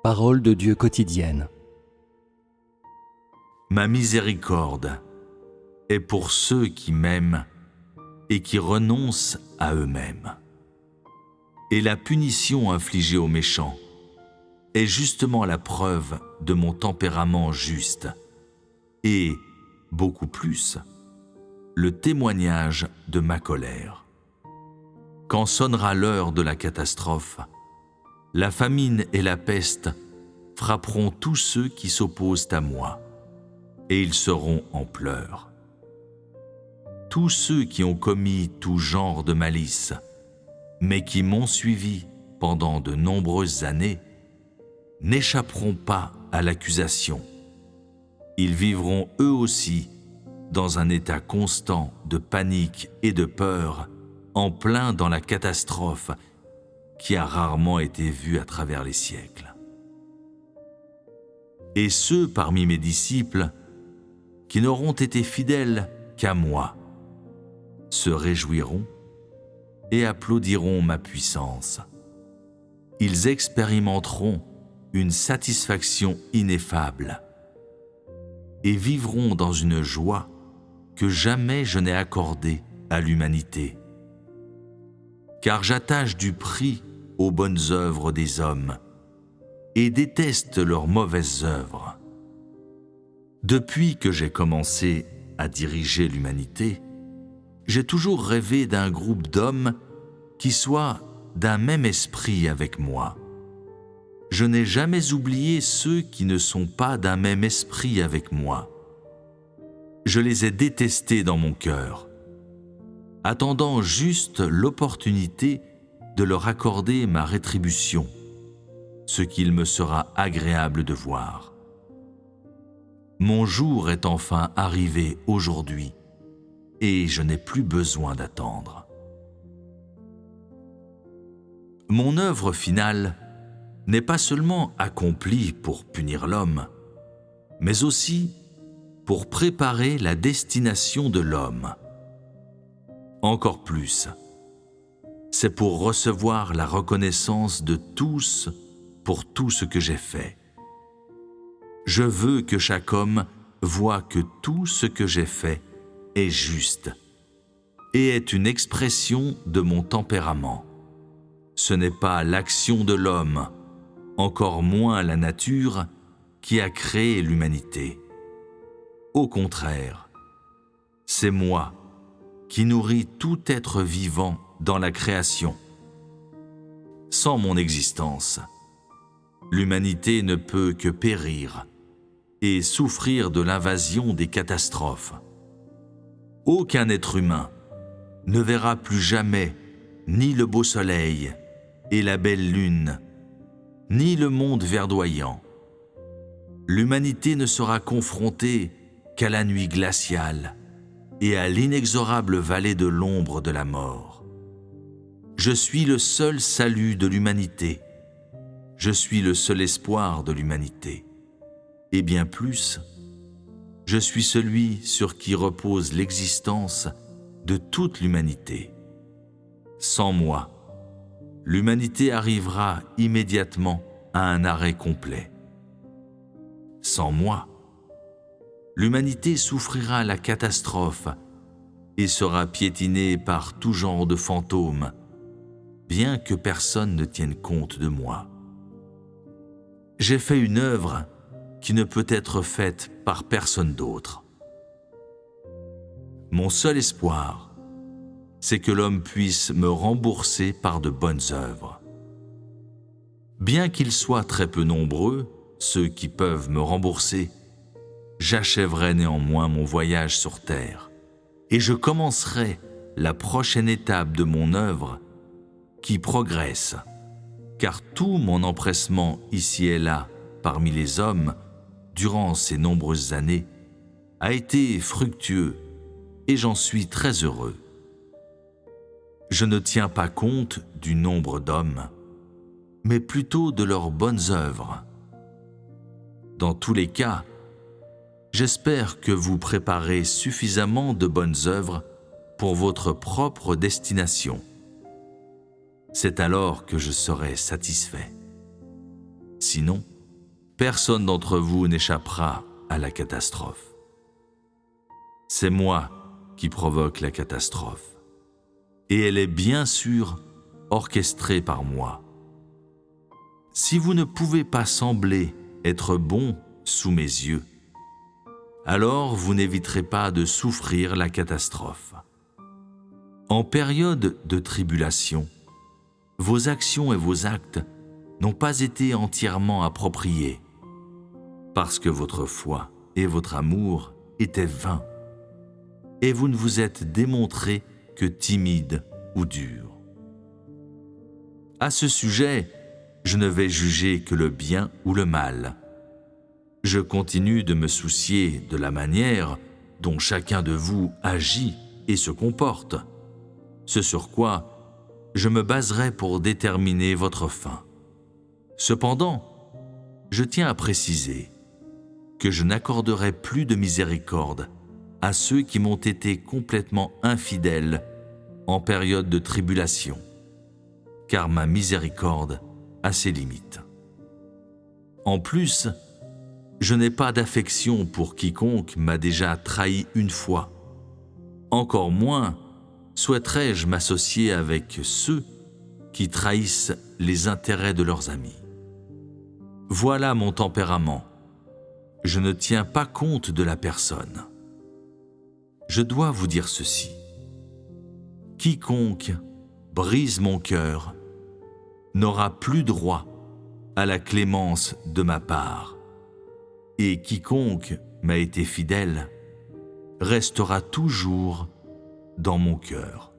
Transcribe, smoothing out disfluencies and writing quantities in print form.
Parole de Dieu quotidienne. Ma miséricorde est pour ceux qui m'aiment et qui renoncent à eux-mêmes. Et la punition infligée aux méchants est justement la preuve de mon tempérament juste et, beaucoup plus, le témoignage de ma colère. Quand sonnera l'heure de la catastrophe, la famine et la peste frapperont tous ceux qui s'opposent à moi, et ils seront en pleurs. Tous ceux qui ont commis tout genre de malice, mais qui m'ont suivi pendant de nombreuses années, n'échapperont pas à l'accusation. Ils vivront eux aussi dans un état constant de panique et de peur, en plein dans la catastrophe qui a rarement été vue à travers les siècles. Et ceux parmi mes disciples qui n'auront été fidèles qu'à moi se réjouiront et applaudiront ma puissance. Ils expérimenteront une satisfaction ineffable et vivront dans une joie que jamais je n'ai accordée à l'humanité. Car j'attache du prix aux bonnes œuvres des hommes et déteste leurs mauvaises œuvres. Depuis que j'ai commencé à diriger l'humanité, j'ai toujours rêvé d'un groupe d'hommes qui soit d'un même esprit avec moi. Je n'ai jamais oublié ceux qui ne sont pas d'un même esprit avec moi. Je les ai détestés dans mon cœur, attendant juste l'opportunité de leur accorder ma rétribution, ce qu'il me sera agréable de voir. Mon jour est enfin arrivé aujourd'hui, et je n'ai plus besoin d'attendre. Mon œuvre finale n'est pas seulement accomplie pour punir l'homme, mais aussi pour préparer la destination de l'homme. Encore plus, c'est pour recevoir la reconnaissance de tous pour tout ce que j'ai fait. Je veux que chaque homme voie que tout ce que j'ai fait est juste et est une expression de mon tempérament. Ce n'est pas l'action de l'homme, encore moins la nature, qui a créé l'humanité. Au contraire, c'est moi qui nourris tout être vivant dans la création. Sans mon existence, l'humanité ne peut que périr et souffrir de l'invasion des catastrophes. Aucun être humain ne verra plus jamais ni le beau soleil et la belle lune, ni le monde verdoyant. L'humanité ne sera confrontée qu'à la nuit glaciale et à l'inexorable vallée de l'ombre de la mort. Je suis le seul salut de l'humanité. Je suis le seul espoir de l'humanité. Et bien plus, je suis celui sur qui repose l'existence de toute l'humanité. Sans moi, l'humanité arrivera immédiatement à un arrêt complet. Sans moi, l'humanité souffrira la catastrophe et sera piétinée par tout genre de fantômes, bien que personne ne tienne compte de moi. J'ai fait une œuvre qui ne peut être faite par personne d'autre. Mon seul espoir, c'est que l'homme puisse me rembourser par de bonnes œuvres. Bien qu'ils soient très peu nombreux, ceux qui peuvent me rembourser, j'achèverai néanmoins mon voyage sur terre et je commencerai la prochaine étape de mon œuvre qui progresse, car tout mon empressement ici et là parmi les hommes durant ces nombreuses années a été fructueux et j'en suis très heureux. Je ne tiens pas compte du nombre d'hommes, mais plutôt de leurs bonnes œuvres. Dans tous les cas, j'espère que vous préparez suffisamment de bonnes œuvres pour votre propre destination. C'est alors que je serai satisfait. Sinon, personne d'entre vous n'échappera à la catastrophe. C'est moi qui provoque la catastrophe. Et elle est bien sûr orchestrée par moi. Si vous ne pouvez pas sembler être bon sous mes yeux, alors vous n'éviterez pas de souffrir la catastrophe. En période de tribulation, vos actions et vos actes n'ont pas été entièrement appropriés, parce que votre foi et votre amour étaient vains, et vous ne vous êtes démontré que timide ou dur. À ce sujet, je ne vais juger que le bien ou le mal. Je continue de me soucier de la manière dont chacun de vous agit et se comporte, ce sur quoi je me baserai pour déterminer votre fin. Cependant, je tiens à préciser que je n'accorderai plus de miséricorde à ceux qui m'ont été complètement infidèles en période de tribulation, car ma miséricorde a ses limites. En plus, je n'ai pas d'affection pour quiconque m'a déjà trahi une fois. Encore moins souhaiterais-je m'associer avec ceux qui trahissent les intérêts de leurs amis. Voilà mon tempérament. Je ne tiens pas compte de la personne. Je dois vous dire ceci. Quiconque brise mon cœur n'aura plus droit à la clémence de ma part, et quiconque m'a été fidèle restera toujours dans mon cœur.